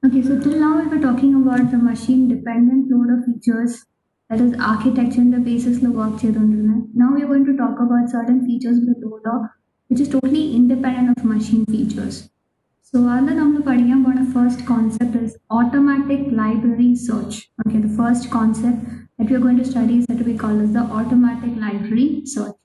Okay, so till now we were talking about the machine-dependent loader features, that is architecture and the basis of work cheyidondirunne. Now we are going to talk about certain features of the loader which is totally independent of machine features. So അതിൽ നമ്മൾ പഠിക്കാൻ പോണ first concept is automatic library search. Okay, the first concept that we are going to study is that we call as the automatic library search.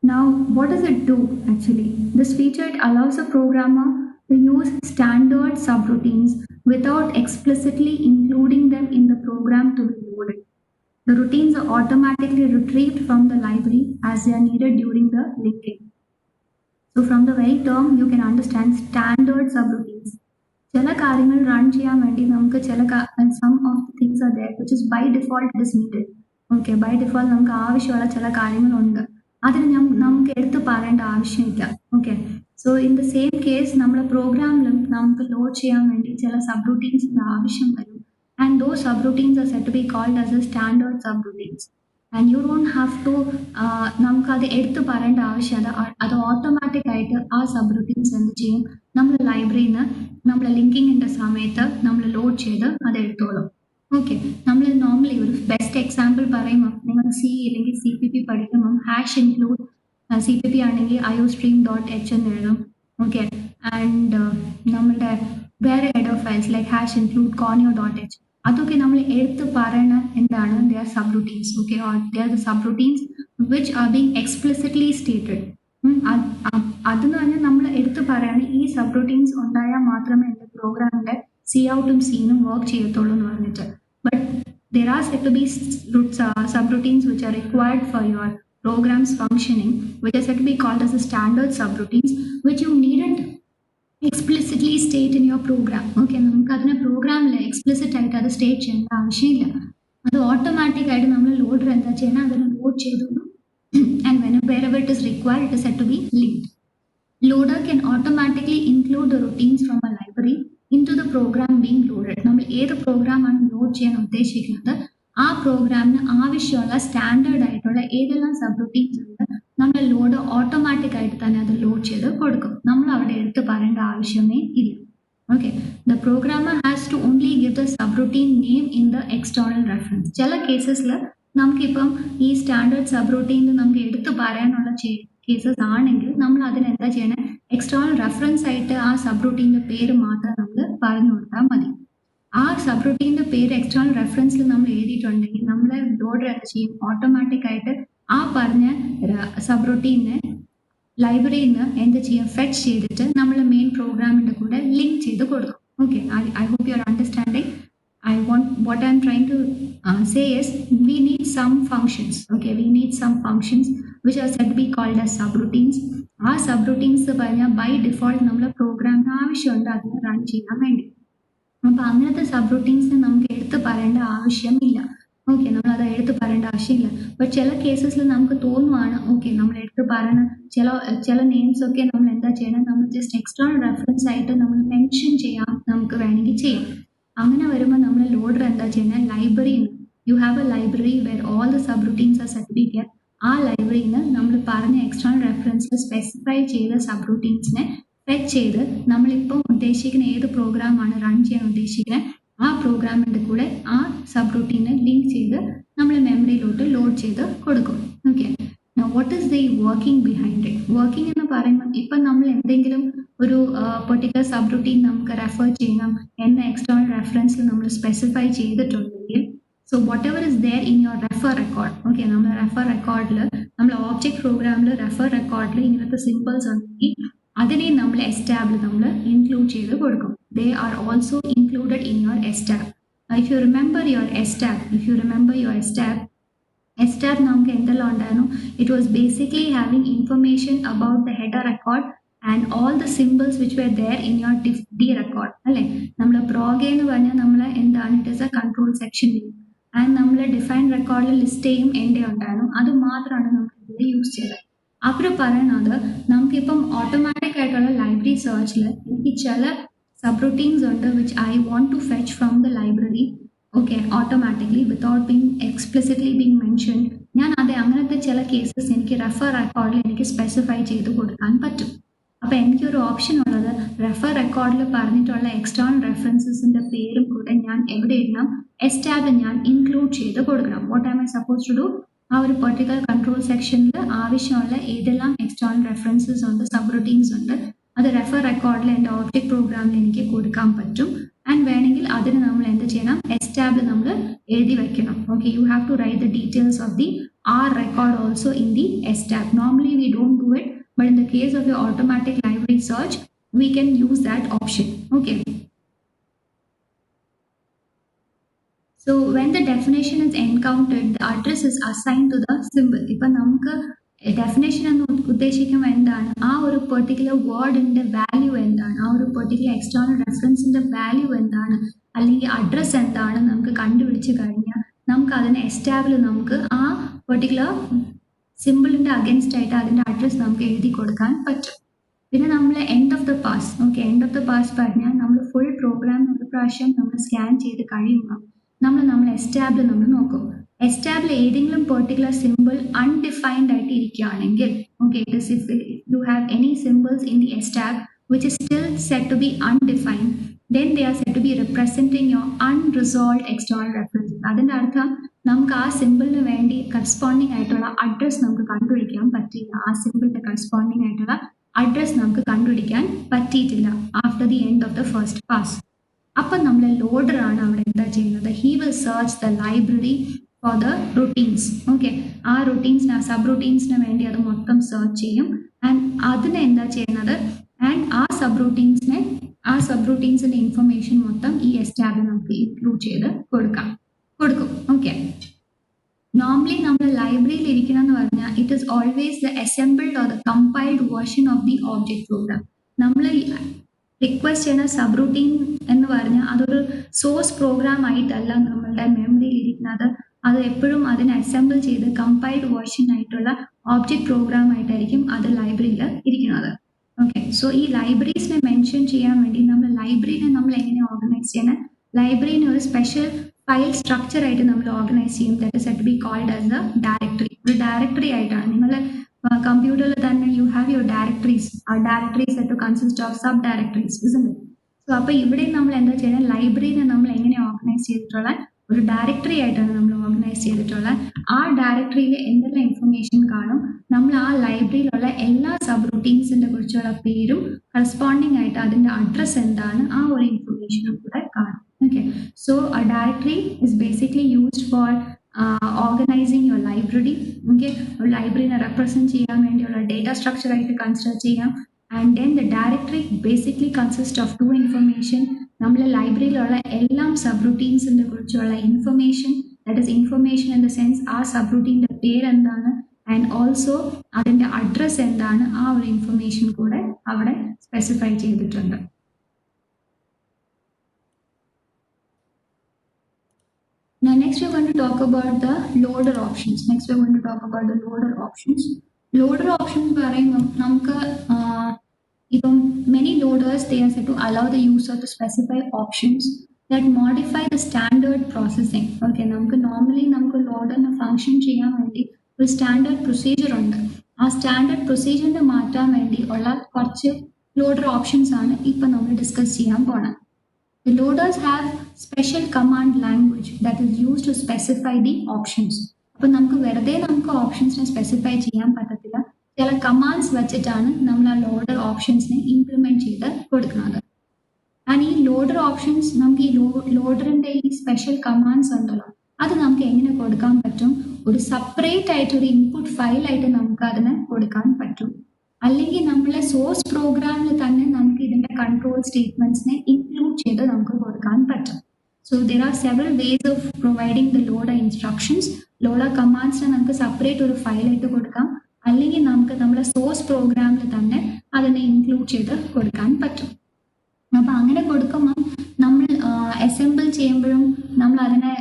Now, what does it do actually? This feature it allows a programmer to use standard subroutines without explicitly including them in the program to be loaded. The routines are automatically retrieved from the library as they are needed during the linking. So from the very term, you can understand standard subroutines. ചില കാര്യങ്ങൾ run ചെയ്യാൻ വേണ്ടി നമുക്ക് some of the things are there which is by default it is needed. Okay, by default നമുക്ക് ആവശ്യമുള്ള ചില കാര്യങ്ങളുണ്ട്. അതിന് നമുക്ക് എടുത്ത് പറയേണ്ട ആവശ്യമില്ല. Okay, so in the same case നമ്മുടെ പ്രോഗ്രാമിലും നമുക്ക് ലോഡ് ചെയ്യാൻ വേണ്ടി ചില സബ് റൂട്ടീൻസിന്റെ ആവശ്യം വരും. And those subroutines are set to be called as a standard subroutines. And you don't have to നമുക്കത് എടുത്ത് പറയേണ്ട ആവശ്യമില്ല. അത് ഓട്ടോമാറ്റിക് ആയിട്ട് ആ സബ് റൂട്ടീൻസ് എന്ത് ചെയ്യും, നമ്മൾ ലൈബ്രറിയിൽ നിന്ന് നമ്മൾ ലിങ്കിങ്ങിന്റെ സമയത്ത് നമ്മൾ ലോഡ് ചെയ്ത് അത് എടുത്തോളും. ഓക്കെ, നമ്മൾ നോർമലി ഒരു ബെസ്റ്റ് എക്സാമ്പിൾ പറയുമ്പോൾ നിങ്ങൾ സി അല്ലെങ്കിൽ സി പി പി പഠിക്കുമ്പം hash include C P P ആണെങ്കിൽ iostream.h എന്ന് എഴുതും. ഓക്കെ, ആൻഡ് നമ്മളുടെ വേറെ head of files like hash include conio.h അതൊക്കെ നമ്മൾ എടുത്ത് പറയണ എന്താണ്, they are sub routines. Okay, they are the sub routines which are being explicitly stated. അതെന്ന് പറഞ്ഞാൽ നമ്മൾ എടുത്ത് പറയാണ് ഈ സബ് റൂട്ടീൻസ് ഉണ്ടായാൽ മാത്രമേ എൻ്റെ പ്രോഗ്രാമിന്റെ സി ഔട്ടും സീനും വർക്ക് ചെയ്യത്തുള്ളൂ എന്ന് പറഞ്ഞിട്ട്. But there are said to be subroutines which are required for your program's functioning, which are said to be called as the standard subroutines, which you needn't explicitly state in your program. Okay, നമുക്ക് അതിനെ പ്രോഗ്രാമിൽ explicit ആയിട്ട് അത് state ചെയ്യേണ്ട ആവശ്യമില്ല. അത് automatic ആയിട്ട് നമ്മൾ ലോഡർ എന്താ ചെയ്യണം, അതിനെ ലോഡ് ചെയ്തോളൂ. And wherever it is required, it is said to be linked. Loader can automatically include the routines from a library into the program being loaded. നമ്മൾ ഏത് പ്രോഗ്രാമാണ് ലോഡ് ചെയ്യാൻ ഉദ്ദേശിക്കുന്നത് ആ പ്രോഗ്രാമിന് ആവശ്യമുള്ള സ്റ്റാൻഡേർഡ് ആയിട്ടുള്ള ഏതെല്ലാം സബ് റൂട്ടീൻസ് ഉണ്ട് നമ്മൾ ലോഡ് ഓട്ടോമാറ്റിക് ആയിട്ട് തന്നെ അത് ലോഡ് ചെയ്ത് കൊടുക്കും. നമ്മൾ അവിടെ എടുത്ത് പറയേണ്ട ആവശ്യമേ ഇല്ല. Okay, the programmer has to only give the subroutine name in the external reference. ചില കേസസിൽ നമുക്കിപ്പം ഈ സ്റ്റാൻഡേർഡ് സബ് റൂട്ടീനിൽ നമുക്ക് എടുത്ത് പറയാനുള്ള കേസസ് ആണെങ്കിൽ നമ്മൾ അതിനെന്താ ചെയ്യണേ, എക്സ്റ്റേണൽ റെഫറൻസ് ആയിട്ട് ആ സബ് റൂട്ടീൻ്റെ പേര് മാത്രം നമ്മൾ പറഞ്ഞു കൊടുത്താൽ മതി. ആ സബ് റൂട്ടീൻ്റെ പേര് എക്സ്റ്റേണൽ റെഫറൻസിൽ നമ്മൾ എഴുതിയിട്ടുണ്ടെങ്കിൽ നമ്മൾ ലോഡർ എന്ത് ചെയ്യും, ഓട്ടോമാറ്റിക് ആയിട്ട് ആ പറഞ്ഞ സബ് റൂട്ടീനെ ലൈബ്രറിയിൽ നിന്ന് എന്ത് ചെയ്യും, ഫെച്ച് ചെയ്തിട്ട് നമ്മൾ മെയിൻ പ്രോഗ്രാമിൻ്റെ കൂടെ ലിങ്ക് ചെയ്ത് കൊടുക്കും. Okay, I hope you are understanding. What I'm trying to say is we need some functions. Okay, we need some functions which are said to be called as subroutines. ആ സബ്റൂട്ടീൻസ് പറഞ്ഞാൽ by default നമ്മളെ പ്രോഗ്രാമിന് ആവശ്യമുണ്ട് അതിന് run ചെയ്യാൻ വേണ്ടി. അപ്പം അങ്ങനത്തെ സബ്റൂട്ടീൻസിന് നമുക്ക് എടുത്ത് പറയേണ്ട ആവശ്യമില്ല. ഓക്കെ, നമ്മൾ അത് എടുത്ത് പറയേണ്ട ആവശ്യമില്ല. ബട്ട് ചില കേസസിൽ നമുക്ക് തോന്നുവാണ് ഓക്കെ നമ്മൾ എടുത്ത് പറയണ ചില നെയിംസ് ഒക്കെ നമ്മൾ എന്താ ചെയ്യണം, നമ്മൾ ജസ്റ്റ് എക്സ്റ്റേണൽ റെഫറൻസ് ആയിട്ട് നമ്മൾ മെൻഷൻ ചെയ്യാം, നമുക്ക് വേണമെങ്കിൽ ചെയ്യാം. അങ്ങനെ വരുമ്പോൾ നമ്മൾ ലോഡർ എന്താ ചെയ്യുന്നത്, ലൈബ്രറിയിൽ you have a library where all the subroutines are set to be kept. ആ ലൈബ്രറിയിൽ നിന്ന് നമ്മൾ പറഞ്ഞ എക്സ്റ്റേണൽ റെഫറൻസിൽ സ്പെസിഫൈ ചെയ്ത സബ്റൂട്ടീൻസിനെ ഫെച്ച് ചെയ്ത് നമ്മളിപ്പം ഉദ്ദേശിക്കുന്ന ഏത് പ്രോഗ്രാമാണ് റൺ ചെയ്യാൻ ഉദ്ദേശിക്കുന്നത് ആ പ്രോഗ്രാമിൻ്റെ കൂടെ ആ സബ്റൂട്ടീനെ ലിങ്ക് ചെയ്ത് നമ്മൾ മെമ്മറിയിലോട്ട് ലോഡ് ചെയ്ത് കൊടുക്കും. Okay, what is the working behind it? Working എന്ന് പറയുമ്പോൾ ഇപ്പം നമ്മൾ എന്തെങ്കിലും ഒരു പെർട്ടിക്കുലർ സബ്റൂട്ടീൻ നമുക്ക് റെഫർ ചെയ്യണം എന്ന എക്സ്റ്റേണൽ റെഫറൻസിൽ നമ്മൾ സ്പെസിഫൈ ചെയ്തിട്ടുണ്ടെങ്കിൽ so whatever is there in your refer record. Okay, നമ്മൾ റെഫർ റെക്കോർഡിൽ നമ്മൾ ഓബ്ജക്ട് പ്രോഗ്രാമിൽ റെഫർ റെക്കോർഡിൽ ഇങ്ങനത്തെ സിമ്പിൾസ് ഉണ്ടെങ്കിൽ അതിനെ നമ്മൾ എസ്റ്റാബിൽ നമ്മൾ ഇൻക്ലൂഡ് ചെയ്ത് കൊടുക്കും. They are also included in your ESTAB. If you remember your ESTAB നമുക്ക് എന്തെല്ലാം ഉണ്ടായിരുന്നു, it was basically having information about the header record and all the symbols which were there in your D record. അല്ലേ, നമ്മൾ prog എന്ന് പറഞ്ഞാൽ നമ്മൾ എന്താണ്, it is a control section name. And നമ്മൾ ഡിഫൈൻ റെക്കോർഡിൽ ലിസ്റ്റേയും എൻ്റെ ഉണ്ടായിരുന്നു, അത് മാത്രമാണ് നമുക്ക് ഇതിൽ യൂസ് ചെയ്തത്. അവർ പറയുന്നത് നമുക്കിപ്പം ഓട്ടോമാറ്റിക് ആയിട്ടുള്ള ലൈബ്രറി സെർച്ചിൽ എനിക്ക് ചില സബ്റൂട്ടീൻസ് ഉണ്ട് which I want to fetch from the library. Okay, automatically without being explicitly being mention. ഞാൻ അങ്ങനത്തെ ചില കേസസ് എനിക്ക് റെഫർ റെക്കോർഡിൽ എനിക്ക് സ്പെസിഫൈ ചെയ്ത് കൊടുക്കാൻ പറ്റും. അപ്പോൾ എനിക്കൊരു ഓപ്ഷൻ ഉള്ളത് റെഫർ റെക്കോർഡിൽ പറഞ്ഞിട്ടുള്ള എക്സ്റ്റേണൽ റെഫറൻസസിൻ്റെ പേരും കൂടെ ഞാൻ എവിടെ ഇടണം, എസ് ടാബിൽ ഞാൻ ഇൻക്ലൂഡ് ചെയ്ത് കൊടുക്കണം. What am I suppose to do? ആ ഒരു പെർട്ടിക്കുലർ കൺട്രോൾ സെക്ഷനിൽ ആവശ്യമുള്ള ഏതെല്ലാം എക്സ്റ്റേണൽ റെഫറൻസസ് ഉണ്ട്, സബ് റൂട്ടീൻസ് ഉണ്ട്, അത് റെഫർ റെക്കോർഡിൽ എൻ്റെ ഓബ്ജക്റ്റ് പ്രോഗ്രാമിൽ എനിക്ക് കൊടുക്കാൻ പറ്റും. ആൻഡ് വേണമെങ്കിൽ അതിന് നമ്മൾ എന്ത് ചെയ്യണം, എസ് ടാബിൽ നമ്മൾ എഴുതി വെക്കണം. Okay, you have to write the details of the R record also in the S tab. Normally we don't do it, but in the case of your automatic library search, we can use that option. Okay. So when the definition is encountered, the address is assigned to the symbol. ഇപ്പൊ നമുക്ക് definition എന്ന് ഉദ്ദേശിക്കുമ്പോൾ എന്താണ്, ആ ഒരു particular വേർഡിന്റെ value എന്താണ്, ആ ഒരു particular external റെഫറൻസിന്റെ value എന്താണ്, അല്ലെങ്കിൽ അഡ്രസ് എന്താണ് നമുക്ക് കണ്ടുപിടിച്ച് കഴിഞ്ഞാൽ നമുക്ക് അതിനെ എസ്റ്റാബിൾ നമുക്ക് ആ പെർട്ടിക്കുലർ സിമ്പിളിൻ്റെ അഗൻസ്റ്റ് ആയിട്ട് അതിൻ്റെ അഡ്രസ്സ് നമുക്ക് എഴുതി കൊടുക്കാൻ പറ്റും. പിന്നെ നമ്മൾ end of the pass, okay, end of the pass പറഞ്ഞാൽ നമ്മൾ ഫുൾ പ്രോഗ്രാം ഒരു പ്രാവശ്യം നമ്മൾ സ്കാൻ ചെയ്ത് കഴിയുമ്പോൾ നമ്മൾ എസ്റ്റാബിൾ നമ്മൾ നോക്കും. എസ്റ്റാബിൾ ഏതെങ്കിലും പെർട്ടിക്കുലർ സിമ്പിൾ അൺഡിഫൈൻഡ് ആയിട്ട് ഇരിക്കുകയാണെങ്കിൽ, okay, it is if you have any symbols in the ESTAB which is still said to be undefined, then they are said to be representing your unresolved external references. അതിൻ്റെ അർത്ഥം നമുക്ക് ആ സിമ്പിളിന് വേണ്ടി corresponding ആയിട്ടുള്ള address നമുക്ക് കണ്ടുപിടിക്കാൻ പറ്റില്ല, ആ സിമ്പിളിന്റെ കറസ്പോണ്ടിങ് ആയിട്ടുള്ള അഡ്രസ് നമുക്ക് കണ്ടുപിടിക്കാൻ പറ്റിയിട്ടില്ല after the end of the first pass. അപ്പം നമ്മൾ ലോഡറാണ് അവിടെ എന്താ ചെയ്യുന്നത്, he will search the library for the routines. Okay, ആ റുട്ടീൻസിന് ആ സബ് റുട്ടീൻസിന് വേണ്ടി അത് മൊത്തം സെർച്ച് ചെയ്യും. ആൻഡ് അതിനെ എന്താ ചെയ്യുന്നത്, ആൻഡ് ആ സബ് റൂട്ടീൻസിന്റെ ഇൻഫർമേഷൻ മൊത്തം ഈ എസ്റ്റാബിൽ നമുക്ക് ഇൻക്ലൂഡ് ചെയ്ത് കൊടുക്കും. ഓക്കെ, നോർമലി നമ്മൾ ലൈബ്രറിയിൽ ഇരിക്കണം എന്ന് പറഞ്ഞാൽ it is always the assembled or the compiled version of the object program. നമ്മൾ റിക്വസ്റ്റ് ചെയ്യുന്ന സബ് റൂട്ടീൻ എന്ന് പറഞ്ഞാൽ അതൊരു സോഴ്സ് പ്രോഗ്രാം ആയിട്ടല്ല നമ്മളുടെ മെമ്മറിയിൽ ഇരിക്കുന്നത്, അത് എപ്പോഴും അതിനെ അസംബിൾ ചെയ്ത് കമ്പൈൽഡ് വേർഷൻ ആയിട്ടുള്ള ഓബ്ജക്ട് പ്രോഗ്രാം ആയിട്ടായിരിക്കും അത് ലൈബ്രറിയിൽ ഇരിക്കുന്നത്. ഓക്കെ, സോ ഈ ലൈബ്രറീസിനെ മെൻഷൻ ചെയ്യാൻ വേണ്ടി നമ്മൾ ലൈബ്രറിനെ നമ്മൾ എങ്ങനെ ഓർഗനൈസ് ചെയ്യണം, ലൈബ്രറിനെ ഒരു സ്പെഷ്യൽ ഫയൽ സ്ട്രക്ചർ ആയിട്ട് നമ്മൾ ഓർഗനൈസ് ചെയ്യും. That is set to be called as the directory. ഒരു ഡയറക്ടറി ആയിട്ടാണ് നിങ്ങൾ കമ്പ്യൂട്ടറിൽ തന്നെ യു ഹാവ് യുവർ ഡയറക്ടറീസ്. ആ directories set to consist of subdirectories, isn't it? So അപ്പോൾ ഇവിടെ നമ്മൾ എന്താ ചെയ്യണം, ലൈബ്രറിനെ നമ്മൾ എങ്ങനെ ഓർഗനൈസ് ചെയ്തിട്ടുള്ള ഒരു ഡയറക്ടറി ആയിട്ടാണ് നമ്മൾ ഓർഗനൈസ് ചെയ്തിട്ടുള്ളത്. ആ ഡയറക്ടറിയിൽ എന്തെല്ലാം ഇൻഫർമേഷൻ കാണും, നമ്മൾ ആ ലൈബ്രറിയിലുള്ള എല്ലാ സബ് റൂട്ടീൻസിന്റെ കുറിച്ചുള്ള പേരും കറസ്പോണ്ടിങ് ആയിട്ട് അതിന്റെ അഡ്രസ് എന്താണ് ആ ഒരു ഇൻഫർമേഷനും കൂടെ കാണും. Okay, so a directory is basically used for organizing your library. Okay, a library represent ചെയ്യാൻ വേണ്ടിയുള്ള data structure ആയിട്ട് consider ചെയ്യാം. And then the directory basically consists of two information. നമ്മുടെ ലൈബ്രറിയിലുള്ള എല്ലാം സബ് റൂട്ടീൻസിന്റെ കുറിച്ചുള്ള information, that is information in the sense ആ sub റൂട്ടീൻ്റെ പേര് എന്താണ് ആൻഡ് ഓൾസോ അതിൻ്റെ അഡ്രസ് എന്താണ്, ആ ഒരു ഇൻഫർമേഷൻ കൂടെ അവിടെ സ്പെസിഫൈ ചെയ്തിട്ടുണ്ട്. Now next we're going to talk about the loader options. Loader options പറയുമ്പോൾ നമുക്ക് ഇപ്പം many loaders they are said to allow the user to specify options that modify the standard processing. Okay, നമുക്ക് normally നമുക്ക് ലോഡറിന് function ചെയ്യാൻ വേണ്ടി ഒരു standard procedure ഉണ്ട്. ആ സ്റ്റാൻഡേർഡ് പ്രൊസീജിയറിന് മാറ്റാൻ വേണ്ടി ഉള്ള കുറച്ച് ലോഡർ ഓപ്ഷൻസ് ആണ് ഇപ്പം നമ്മൾ ഡിസ്കസ് ചെയ്യാൻ പോണത്. The loaders have special command language that is used to specify the options. അപ്പോൾ നമുക്ക് വെറുതെ നമുക്ക് ഓപ്ഷൻസിനെ സ്പെസിഫൈ ചെയ്യാൻ പറ്റത്തില്ല, ചില കമാൻഡ്സ് വെച്ചിട്ടാണ് നമ്മൾ ആ ലോഡർ ഓപ്ഷൻസിനെ ഇംപ്ലിമെന്റ് ചെയ്ത് കൊടുക്കുന്നത്. ആൻഡ് ഈ ലോഡർ ഓപ്ഷൻസ് നമുക്ക് ഈ ലോഡറിന്റെ ഈ സ്പെഷ്യൽ കമാൻഡ്സ് ഉണ്ടല്ലോ, അത് നമുക്ക് എങ്ങനെ കൊടുക്കാൻ പറ്റും, ഒരു സെപ്പറേറ്റ് ആയിട്ട് ഒരു ഇൻപുട്ട് ഫയലായിട്ട് നമുക്ക് അതിനെ കൊടുക്കാൻ പറ്റും. അല്ലെങ്കിൽ നമ്മളെ സോഴ്സ് പ്രോഗ്രാമിൽ തന്നെ നമുക്ക് ഇതിന്റെ കൺട്രോൾ സ്റ്റേറ്റ്മെന്റ്സിനെ ഇൻക്ലൂഡ് ചെയ്ത് നമുക്ക് കൊടുക്കാൻ പറ്റും. So there are several ways of providing the loader instructions. Loader കമാൻഡ്സിനെ നമുക്ക് സെപ്പറേറ്റ് ഒരു ഫയലായിട്ട് കൊടുക്കാം, അല്ലെങ്കിൽ നമുക്ക് നമ്മുടെ സോഴ്സ് പ്രോഗ്രാമിൽ തന്നെ അതിനെ ഇൻക്ലൂഡ് ചെയ്ത് കൊടുക്കാൻ പറ്റും. അപ്പം അങ്ങനെ കൊടുക്കുമ്പോൾ നമ്മൾ അസംബിൾ ചെയ്യുമ്പോഴും നമ്മൾ അതിനെ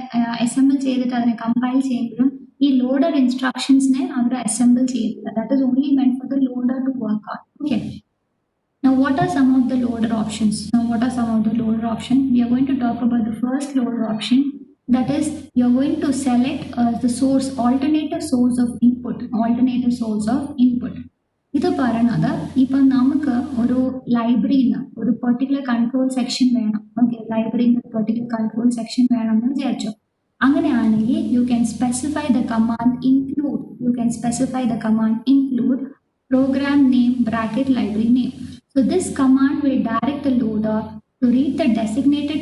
അസംബിൾ ചെയ്തിട്ട് അതിനെ കമ്പൈൽ ചെയ്യുമ്പോഴും ഈ ലോഡർ ഇൻസ്ട്രക്ഷൻസിനെ അവർ അസംബിൾ ചെയ്തില്ല. That is only meant for the loader to work on. Okay, now what are some of the loader options? We are going to talk about the first loader option, that is you are going to select the alternative source of input. ഇത് പറയണത് ഇപ്പം നമുക്ക് ഒരു ലൈബ്രറിയിൽ നിന്ന് ഒരു particular control section വേണം. Okay, ലൈബ്രറിയിൽ നിന്ന് ഒരു പെർട്ടിക്കുലർ കൺട്രോൾ സെക്ഷൻ വേണം എന്ന് വിചാരിച്ചു. അങ്ങനെയാണെങ്കിൽ you can specify the command include program name bracket library name. So this command will direct the loader to read the designated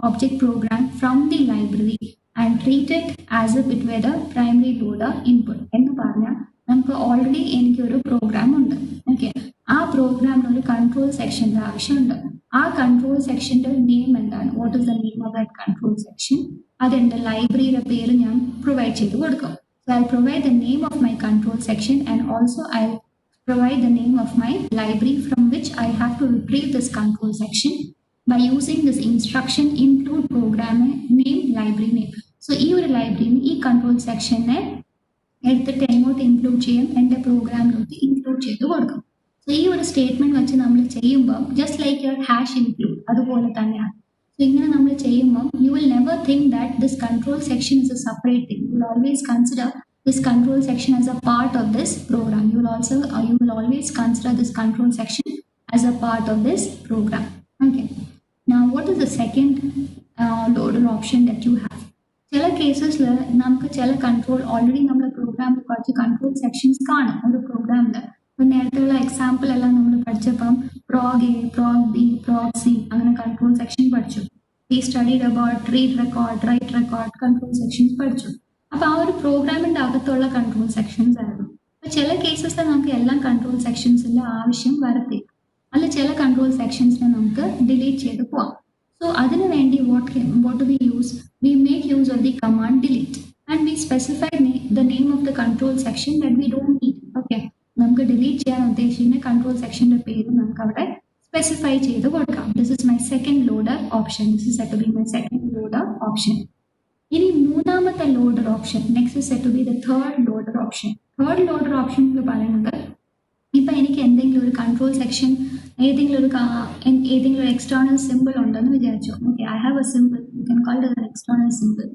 object program from the library and treat it as if it were the primary loader input. എന്ന് പറഞ്ഞാൽ നമുക്ക് already എനിക്കൊരു programme ഉണ്ട്. Okay, ആ പ്രോഗ്രാമിന് ഒരു control സെക്ഷൻ്റെ ആവശ്യമുണ്ട്. ആ കൺട്രോൾ സെക്ഷൻ്റെ നെയിം എന്താണ്? What is the name of that control section? അതെൻ്റെ ലൈബ്രറിയുടെ പേര് ഞാൻ പ്രൊവൈഡ് ചെയ്ത് കൊടുക്കും. So I'll provide the name of my control section and also I'll provide the name of my library from which I have to retrieve this control section by using this instruction include program name library name. So ഈ ഒരു ലൈബ്രറിന് ഈ control സെക്ഷനെ എടുത്തിട്ട് എങ്ങോട്ട് include ചെയ്യും? എൻ്റെ പ്രോഗ്രാമിലോട്ട് include ചെയ്ത് കൊടുക്കും. So ഈ ഒരു സ്റ്റേറ്റ്മെന്റ് വെച്ച് നമ്മൾ ചെയ്യുമ്പോൾ just like your hash include അതുപോലെ തന്നെയാണ്. സോ ഇങ്ങനെ നമ്മൾ ചെയ്യുമ്പോൾ you will never think that this control section is A separate thing. You will always consider this control section as a part of this program. You will always consider this control section as a part of this program. Okay. Now, what is the second loader option that you have? ചില കേസസിൽ നമുക്ക് ചില control already നമ്മുടെ പ്രോഗ്രാമിൽ കുറച്ച് control sections കാണും ഒരു പ്രോഗ്രാമിൽ. ഇപ്പം നേരത്തെയുള്ള എക്സാമ്പിൾ എല്ലാം നമ്മൾ പഠിച്ചപ്പം prog A, prog B, prog C അങ്ങനെ കൺട്രോൾ സെക്ഷൻ പഠിച്ചു. We studied about read record, write record control sections പഠിച്ചു. അപ്പൊ ആ ഒരു പ്രോഗ്രാമിന്റെ അകത്തുള്ള കൺട്രോൾ സെക്ഷൻസ് ആയിരുന്നു. അപ്പൊ ചില കേസസിൽ നമുക്ക് എല്ലാ കൺട്രോൾ സെക്ഷൻസിന്റെ ആവശ്യം വരത്തില്ല. അല്ല ചില കൺട്രോൾ സെക്ഷൻസിനെ നമുക്ക് ഡിലീറ്റ് ചെയ്ത് പോവാം. സോ അതിനു വേണ്ടി what we use? We make use of the command delete and we specify the name of the control section that we don't need. Okay, നമുക്ക് ഡിലീറ്റ് ചെയ്യാൻ ഉദ്ദേശിക്കുന്ന കൺട്രോൾ സെക്ഷന്റെ പേര് നമുക്ക് അവിടെ സ്പെസിഫൈ ചെയ്ത് കൊടുക്കാം. This is my second loader option. This is said to be my second loader option. ഇനി മൂന്നാമത്തെ loader option next set to be the third loader option. Third loader option എന്ന് പറയുന്നത് ഇപ്പം എനിക്ക് എന്തെങ്കിലും ഒരു കൺട്രോൾ സെക്ഷൻ ഏതെങ്കിലും ഒരു എക്സ്റ്റേണൽ സിമ്പിൾ ഉണ്ടെന്ന് വിചാരിച്ചു. Okay, I have a simple, you can call it an external simple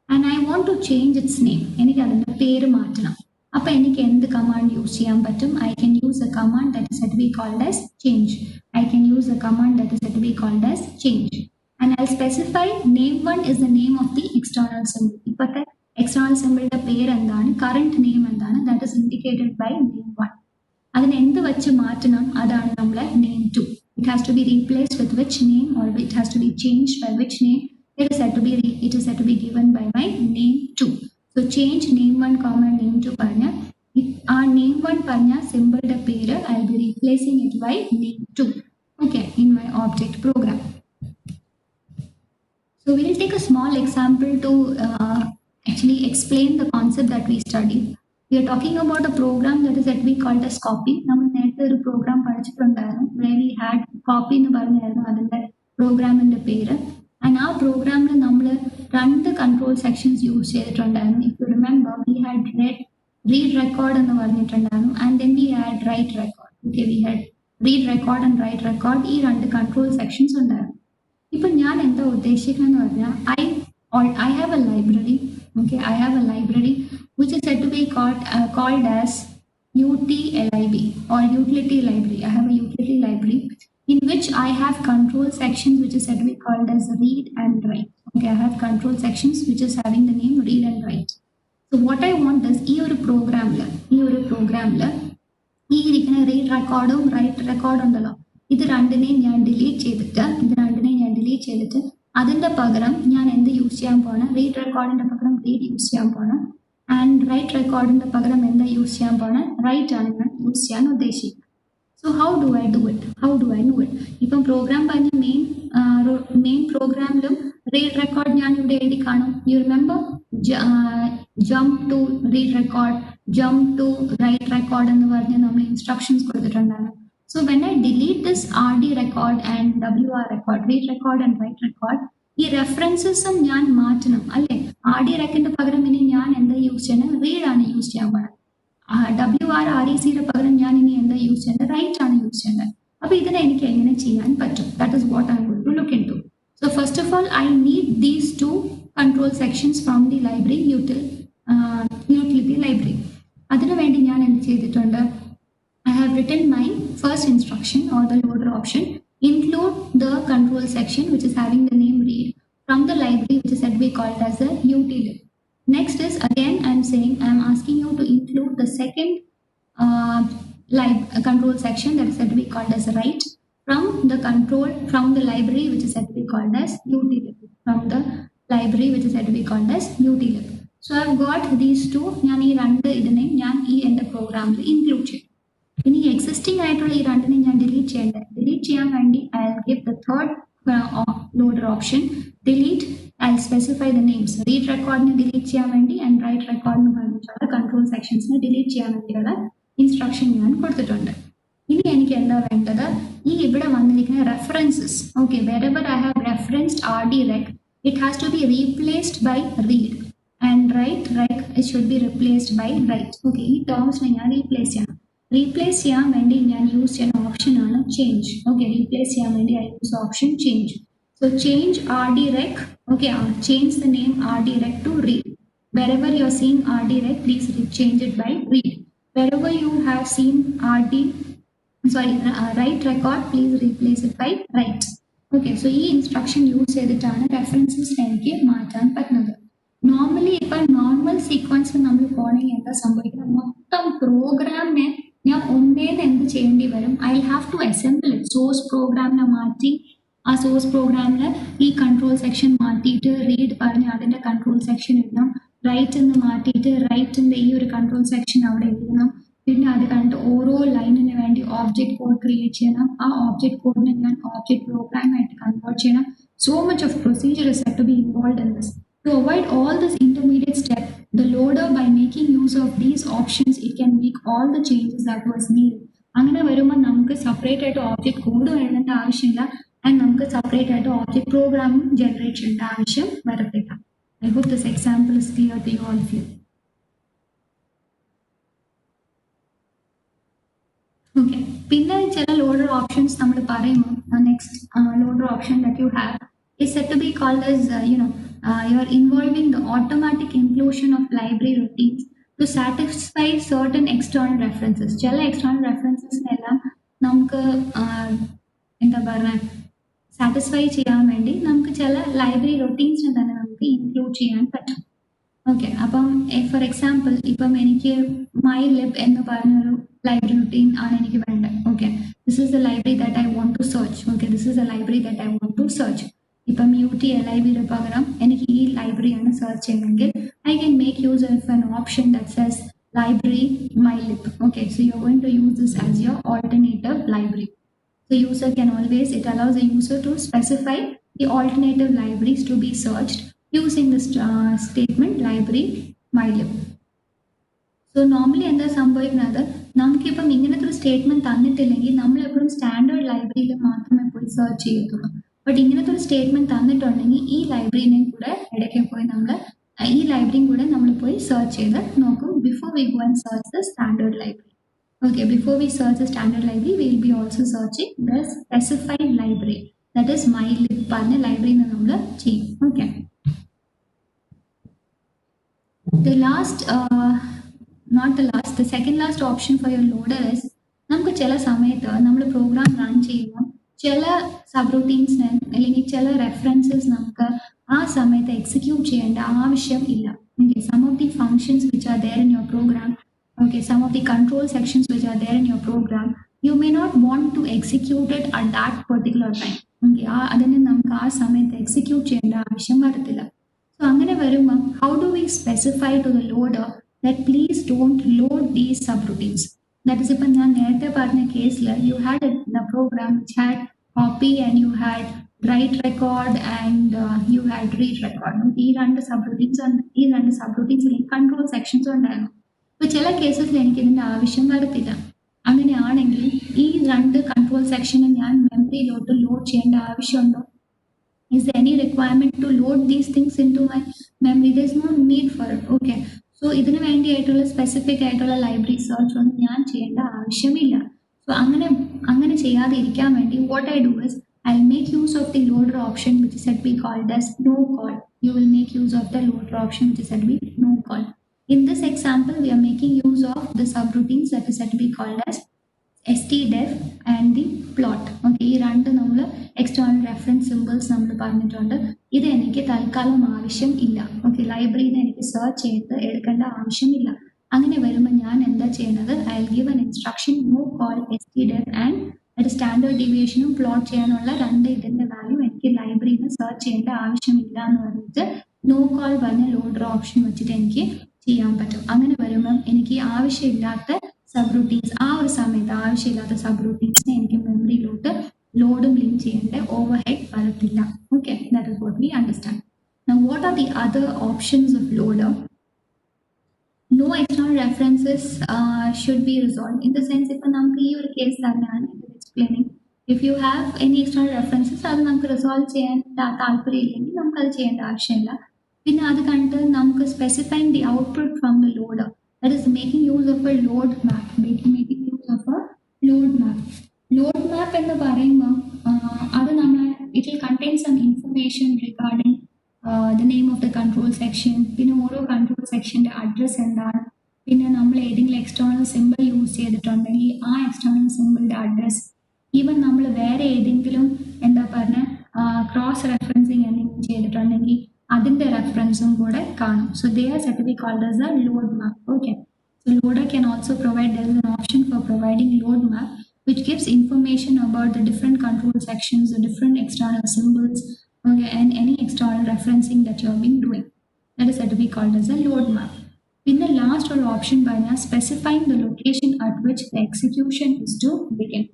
and I want to change its name. എനിക്ക് അതിൻ്റെ പേര് മാറ്റണം. അപ്പം എനിക്ക് എന്ത് കമാൻഡ് യൂസ് ചെയ്യാൻ പറ്റും? I can use a command that is set to be called as change. I can use a command that is set to be called as change. And I'll specify name1 is the name of the external symbol. ഇപ്പോഴത്തെ external symbol പേര് എന്താണ്, current name എന്താണ്, that is indicated by name1. അതിന് എന്ത് വെച്ച് മാറ്റണം? അതാണ് നമ്മളെ name2. It has to be replaced with which name or it has to be changed by which name? It is said to be given by my name2. So change name1, name2 പറഞ്ഞ ആ name1 പറഞ്ഞ സിമ്പിളുടെ പേര് I'll be replacing it by name2. Okay, in my object program. So we will take a small example to actually explain the concept that we studied. We are talking about a program that is that we called as copy. നമ്മൾ നേരത്തെ ഒരു programme പഠിച്ചിട്ടുണ്ടായിരുന്നു where we had copy എന്ന് പറഞ്ഞായിരുന്നു അതിൻ്റെ പ്രോഗ്രാമിൻ്റെ പേര്. And ആ പ്രോഗ്രാമിൽ നമ്മൾ രണ്ട് കൺട്രോൾ സെക്ഷൻസ് യൂസ് ചെയ്തിട്ടുണ്ടായിരുന്നു. If you remember we had read record എന്ന് പറഞ്ഞിട്ടുണ്ടായിരുന്നു and then we had write record. Okay, we had read record and write record. ഈ രണ്ട് കൺട്രോൾ സെക്ഷൻസ് ഉണ്ടായിരുന്നു. ഇപ്പം ഞാൻ എന്താ ഉദ്ദേശിക്കുന്നതെന്ന് പറഞ്ഞാൽ I have a library. Okay, I have a library which is said to be called as UTLIB or utility library. I have a utility library in which I have control sections which is said to be called as read and write. Okay, I have control sections which is having the name read and write. So what I want is ഈ ഒരു പ്രോഗ്രാമിൽ ഈ ഇരിക്കുന്ന read റെക്കോർഡും right റെക്കോർഡും ഉണ്ടല്ലോ, ഇത് രണ്ടിനെയും ഞാൻ ഡിലീറ്റ് ചെയ്തിട്ട് അതിൻ്റെ പകരം ഞാൻ എന്ത് യൂസ് ചെയ്യാൻ പോകണം? റീഡ് റെക്കോർഡിൻ്റെ പകരം റീഡ് യൂസ് ചെയ്യാൻ പോകണം ആൻഡ് റൈറ്റ് റെക്കോർഡിൻ്റെ പകരം എന്താ യൂസ് ചെയ്യാൻ പോകണം? റൈറ്റ് ആണ് ഞാൻ യൂസ് ചെയ്യാൻ ഉദ്ദേശിക്കുന്നത്. So how do I do it? ഇപ്പം പ്രോഗ്രാം പറഞ്ഞ മെയിൻ പ്രോഗ്രാമിലും റീഡ് റെക്കോർഡ് ഞാൻ ഇവിടെ എഴുതി കാണും. You remember jump to read record, jump to write record എന്ന് പറഞ്ഞ് നമ്മൾ ഇൻസ്ട്രക്ഷൻസ് കൊടുത്തിട്ടുണ്ടായിരുന്നു. So when I delete this RD record and WR record, read record and write record, ഈ റെഫറൻസസും ഞാൻ മാറ്റണം അല്ലേ? RD റെക്കിന്റെ പകരം ഇനി ഞാൻ എന്താ യൂസ് ചെയ്യണം? റീഡ് ആണ് യൂസ് ചെയ്യാൻ പാടും. WR RECയുടെ പകരം ഞാൻ ഇനി എന്താ യൂസ് ചെയ്യേണ്ടത്? റൈറ്റ് ആണ് യൂസ് ചെയ്യേണ്ടത്. അപ്പൊ ഇതിനെ എനിക്ക് എങ്ങനെ ചെയ്യാൻ പറ്റും? That is what I am going to look into. So first of all, I need these two control sections from the library utility library. അതിനു വേണ്ടി ഞാൻ എന്ത് ചെയ്തിട്ടുണ്ട്? I have have written my first instruction or the loader option, include the control section which is having the name read from the library which is said to be called as the utlib. Next is again I'm saying I'm asking you to include the second control section that is said to be called as write from the library which is said to be called as utlib, from the library which is said to be called as utlib. So I've got these two. ഞാൻ ഈ രണ്ട് ഇതിനെ ഞാൻ ഈ എൻ്റെ പ്രോഗ്രാമിൽ include ചെയ്യും. ഇനി എക്സിസ്റ്റിംഗ് ആയിട്ടുള്ള ഈ രണ്ടിനെ ഞാൻ ഡിലീറ്റ് ചെയ്യേണ്ടത്. ഡിലീറ്റ് ചെയ്യാൻ വേണ്ടി I will give the third loader option, delete. I'll specify the names. Read record ne delete cheyan vendi and write record nu പറഞ്ഞിട്ടുള്ള control sections ne delete cheyan വേണ്ടിയുള്ള ഇൻസ്ട്രക്ഷൻ ഞാൻ കൊടുത്തിട്ടുണ്ട്. ഇനി എനിക്ക് എന്താ വേണ്ടത്, ഈ ഇവിടെ വന്നിരിക്കുന്ന references. Okay, wherever I have referenced RDREC, it has to be replaced by read and write rec it should be replaced by write. Okay, ഈ ടേംസിനെ ഞാൻ റീപ്ലേസ് ചെയ്യണം. റീപ്ലേസ് ചെയ്യാൻ വേണ്ടി ഞാൻ യൂസ് ചെയ്യുന്ന ഓപ്ഷൻ ആണ് ചേഞ്ച്. ഓക്കെ, റീപ്ലേസ് ചെയ്യാൻ വേണ്ടി I use option change. So change RDREC, okay, change the name RDREC to read. Wherever you are seeing RDREC, please change it by read. Wherever you have seen write record, please replace it by write. Okay, so this instruction use ചെയ്തിട്ടാണ് references എനിക്ക് മാറ്റാൻ പറ്റുന്നത്. Normally ഇപ്പം normal സീക്വൻസിൽ നമ്മൾ പോകണമെങ്കിൽ എന്താ സംഭവിക്കുന്നത്, മൊത്തം പ്രോഗ്രാമിനെ ഞാൻ ഒന്നേന്ന് എന്ത് ചെയ്യേണ്ടി വരും, I have to assemble it. Source പ്രോഗ്രാമിനെ മാറ്റി ആ സോഴ്സ് പ്രോഗ്രാമിൽ ഈ കൺട്രോൾ സെക്ഷൻ മാറ്റിയിട്ട് റീഡ് പറഞ്ഞ് അതിൻ്റെ കൺട്രോൾ സെക്ഷൻ ഇടണം, റൈറ്റ് എന്ന് മാറ്റിയിട്ട് റൈറ്റിൻ്റെ ഈ ഒരു കൺട്രോൾ സെക്ഷൻ അവിടെ എഴുതണം, പിന്നെ അത് കണ്ടിട്ട് ഓരോ ലൈനിന് വേണ്ടി ഓബ്ജക്റ്റ് കോഡ് ക്രിയേറ്റ് ചെയ്യണം, ആ ഓബ്ജക്റ്റ് കോഡിനെ ഞാൻ ഓബ്ജക്റ്റ് പ്രോഗ്രാമായിട്ട് കൺവേർട്ട് ചെയ്യണം. So much of procedure is said to be involved in this. To avoid all this intermediate step, the loader, by making use of these options, it can make all the changes that was needed. അങ്ങനെ വരുമ്പോൾ നമുക്ക് separate ആയിട്ട് object code എഴുതേണ്ട ആവശ്യമില്ല, and നമുക്ക് separate ആയിട്ട് object പ്രോഗ്രാമും generate ചെയ്യേണ്ട ആവശ്യം വരത്തില്ല. I hope this example is clear to you all of you. Okay, പിന്നെ ചില ലോഡർ ഓപ്ഷൻസ് നമ്മൾ പറയുമ്പോൾ next loader option that you have is said to be called as you're involving the automatic inclusion of library routines to satisfy certain external references. ചില external references എല്ലാം നമുക്ക് എന്താ പറയുക satisfy ചെയ്യാൻ വേണ്ടി നമുക്ക് ചില ലൈബ്രറി റൊട്ടീൻസിനെ തന്നെ നമുക്ക് ഇൻക്ലൂഡ് ചെയ്യാൻ പറ്റും. ഓക്കെ, അപ്പം ഫോർ എക്സാമ്പിൾ ഇപ്പം എനിക്ക് മൈ ലിബ് എന്ന് പറഞ്ഞൊരു ലൈബ്രറി റൊട്ടീൻ ആണ് എനിക്ക് വേണ്ടത്. Okay, this is the library that I want to search. Okay, this is the library that I want to search. ഇപ്പം UTLIBയുടെ പകരം എനിക്ക് ഈ ലൈബ്രറിയാണ് സെർച്ച് ചെയ്യണമെങ്കിൽ I can make use of an option that says library mylib. Okay, so you're going to use this as your alternative library. The user can always, it allows the user to specify the alternative libraries to be searched using this statement library mylib. So normally എന്താ സംഭവിക്കുന്നത്, നമുക്കിപ്പം ഇങ്ങനത്തെ ഒരു statement തന്നിട്ടില്ലെങ്കിൽ നമ്മൾ എപ്പോഴും standard ലൈബ്രറിയിൽ മാത്രമേ പോയി സെർച്ച് ചെയ്യത്തുള്ളൂ. ബട്ട് ഇങ്ങനത്തെ ഒരു സ്റ്റേറ്റ്മെന്റ് തന്നിട്ടുണ്ടെങ്കിൽ ഈ ലൈബ്രറിനെയും കൂടെ ഇടയ്ക്ക് പോയി ഈ ലൈബ്രറിയും കൂടെ നമ്മൾ പോയി സെർച്ച് ചെയ്ത് നോക്കും before we go and search the standard library. Okay, before we search the standard library, we will be also searching the specified library, that is mylib പറഞ്ഞ library നമ്മൾ ചെയ്യും. Okay, the second last option for your loader is നമുക്ക് ചില സമയത്ത് നമ്മൾ program run ചെയ്യുമ്പോൾ ചില sub റൂട്ടീൻസിന് അല്ലെങ്കിൽ ചില റെഫറൻസസ് നമുക്ക് ആ സമയത്ത് എക്സിക്യൂട്ട് ചെയ്യേണ്ട ആവശ്യം ഇല്ല. Okay, some of the functions which are there in your program, okay, some of the control sections which are there in your program, you may not want to execute it at that particular time. Okay, adane namukku aa samayathe execute cheyanda avashyam varathilla. So angane varumba, how do we specify to the loader that please don't load these subroutines? That is, if ഞാൻ നേരത്തെ പറഞ്ഞ കേസിൽ you had a program which had copy and you had write record and you had read record. ഈ രണ്ട് സബ്റൂട്ടീൻസിൽ control sections ഉണ്ടായിരുന്നു. ഇപ്പോൾ ചില കേസസിൽ എനിക്ക് ഇതിൻ്റെ ആവശ്യം വരത്തില്ല. അങ്ങനെയാണെങ്കിൽ ഈ രണ്ട് കൺട്രോൾ സെക്ഷനും ഞാൻ മെമ്മറിയിലോട്ട് ലോഡ് ചെയ്യേണ്ട ആവശ്യമുണ്ടോ? Is there any requirement to load these things into my memory? There is no need for it. Okay, so ഇതിന് വേണ്ടിയായിട്ടുള്ള സ്പെസിഫിക് ആയിട്ടുള്ള ലൈബ്രറി സെർച്ച് ഒന്നും ഞാൻ ചെയ്യേണ്ട ആവശ്യമില്ല. സോ അങ്ങനെ ചെയ്യാതെ ഇരിക്കാൻ വേണ്ടി what I do is I'll make use of the loader option which is said to be called as no call. You will make use of the loader option which is said to be no call. In this example, we are making use of the subroutines that is said to be called as stdef and the plot. Okay, ഈ രണ്ട് നമ്മൾ external reference symbols നമ്മൾ പറഞ്ഞിട്ടുണ്ട്. ഇത് എനിക്ക് തൽക്കാലം ആവശ്യം ഇല്ല. ഓക്കെ, ലൈബ്രറിയിൽ നിന്ന് എനിക്ക് സെർച്ച് ചെയ്ത് എടുക്കേണ്ട ആവശ്യമില്ല. അങ്ങനെ വരുമ്പോൾ ഞാൻ എന്താ ചെയ്യുന്നത്, I will give an instruction no call stdef and ഒരു സ്റ്റാൻഡേർഡ് ഡീവിയേഷനും പ്ലോട്ട് ചെയ്യാനുള്ള രണ്ട് ഇതിന്റെ വാല്യൂ എനിക്ക് ലൈബ്രറിയിൽ നിന്ന് സെർച്ച് ചെയ്യേണ്ട ആവശ്യമില്ല എന്ന് പറഞ്ഞിട്ട് നോ കോൾ പറഞ്ഞ ലോഡർ ഓപ്ഷൻ വെച്ചിട്ട് എനിക്ക് ചെയ്യാൻ പറ്റും. അങ്ങനെ വരുമ്പം എനിക്ക് ആവശ്യമില്ലാത്ത സബ് റൂട്ടീൻസ്, ആ ഒരു സമയത്ത് ആവശ്യമില്ലാത്ത സബ് റൂട്ടീൻസിനെ എനിക്ക് മെമ്മറിയിലോട്ട് ലോഡും ലിങ്ക് ചെയ്യേണ്ട ഓവർ ഹെഡ് വരത്തില്ല. Okay, that is what we understand. Now what are the other options of loader? No external references should be resolved. In the sense, if നമുക്ക് ഈ ഒരു കേസ് തന്നെയാണ് explaining, if you have any external references അത് നമുക്ക് resolve ചെയ്യാൻ താല്പര്യമില്ലെങ്കിൽ നമുക്കത് ചെയ്യേണ്ട ആവശ്യമില്ല. പിന്നെ അത് കണ്ട് നമുക്ക് specifying the output from the loader, that is making use of a load map, making use of a load map. Load map എന്ന് പറയുമ്പോൾ അത് നമ്മൾ it will contain some information regarding the name of the control section, പിന്നെ ഓരോ control സെക്ഷൻ്റെ address എന്താണ്, പിന്നെ നമ്മൾ ഏതെങ്കിലും എക്സ്റ്റേണൽ സിമ്പിൾ യൂസ് ചെയ്തിട്ടുണ്ടെങ്കിൽ ആ എക്സ്റ്റേണൽ സിമ്പിളിൻ്റെ അഡ്രസ്, ഈവൻ നമ്മൾ വേറെ ഏതെങ്കിലും എന്താ പറഞ്ഞ ക്രോസ് റെഫറൻസിങ് എന്തെങ്കിലും ചെയ്തിട്ടുണ്ടെങ്കിൽ അതിൻ്റെ റെഫറൻസും കൂടെ കാണും. So they are set to be called as a load map. Okay, so loader can also provide, there is an option for providing load map which gives information about the different control sections, the different external symbols, okay, and any external referencing that you have been doing. That is said to be called as a load map. In the last or option by specifying the location at which the execution is to begin.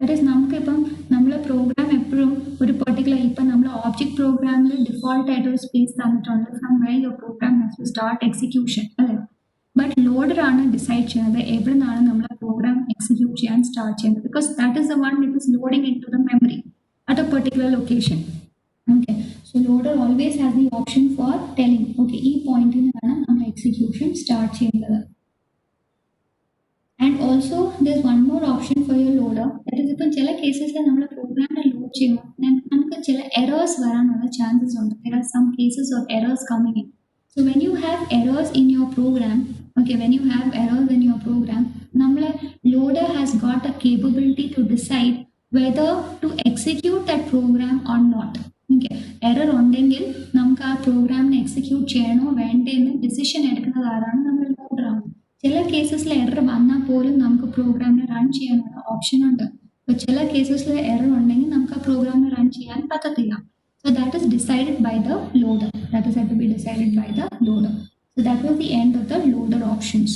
That is, നമുക്ക് ഇപ്പം നമ്മളെ programme എപ്പോഴും ഒരു particular, ഇപ്പം നമ്മൾ object പ്രോഗ്രാമിൽ default ആയിട്ട് ഒരു സ്പേസ് തന്നിട്ടുണ്ട് from where your program has to start execution, അല്ലേ? ബട്ട് ലോഡർ ആണ് ഡിസൈഡ് ചെയ്യുന്നത് എവിടെ നിന്നാണ് നമ്മൾ പ്രോഗ്രാം എക്സിക്യൂട്ട് ചെയ്യാൻ സ്റ്റാർട്ട് ചെയ്യുന്നത്, because that is the one it is loading into the memory at a particular location. Okay, so loader always has the option for telling, okay, ഈ പോയിന്റിൽ നിന്നാണ് നമ്മൾ എക്സിക്യൂഷൻ സ്റ്റാർട്ട് ചെയ്യുന്നത്. And also there's one more option for your loader, that is ഇപ്പം ചില കേസസിൽ നമ്മൾ പ്രോഗ്രാമിനെ load ചെയ്യുമ്പോൾ നമുക്ക് ചില എറേഴ്സ് വരാനുള്ള ചാൻസസ് ഉണ്ട്. There are some cases of errors coming in. So when you have errors in your program, okay, when you have errors in your program, നമ്മളെ loader has got a capability to decide whether to execute that program or not. Okay, error ഉണ്ടെങ്കിൽ നമുക്ക് ആ പ്രോഗ്രാമിനെ execute ചെയ്യണോ വേണ്ടെന്ന് decision എടുക്കുന്നത് ആരാണ്, നമ്മൾ ലോഡറാണ്. ചില കേസസിൽ എറർ വന്നാൽ പോലും നമുക്ക് പ്രോഗ്രാമിനെ റൺ ചെയ്യാനുള്ള ഓപ്ഷൻ ഉണ്ട്. അപ്പോൾ ചില കേസസിൽ എറർ ഉണ്ടെങ്കിൽ നമുക്ക് ആ പ്രോഗ്രാമിനെ റൺ ചെയ്യാൻ പറ്റത്തില്ല. So that is decided by the loader. That is had to be decided by the loader. So that was the end of the loader options.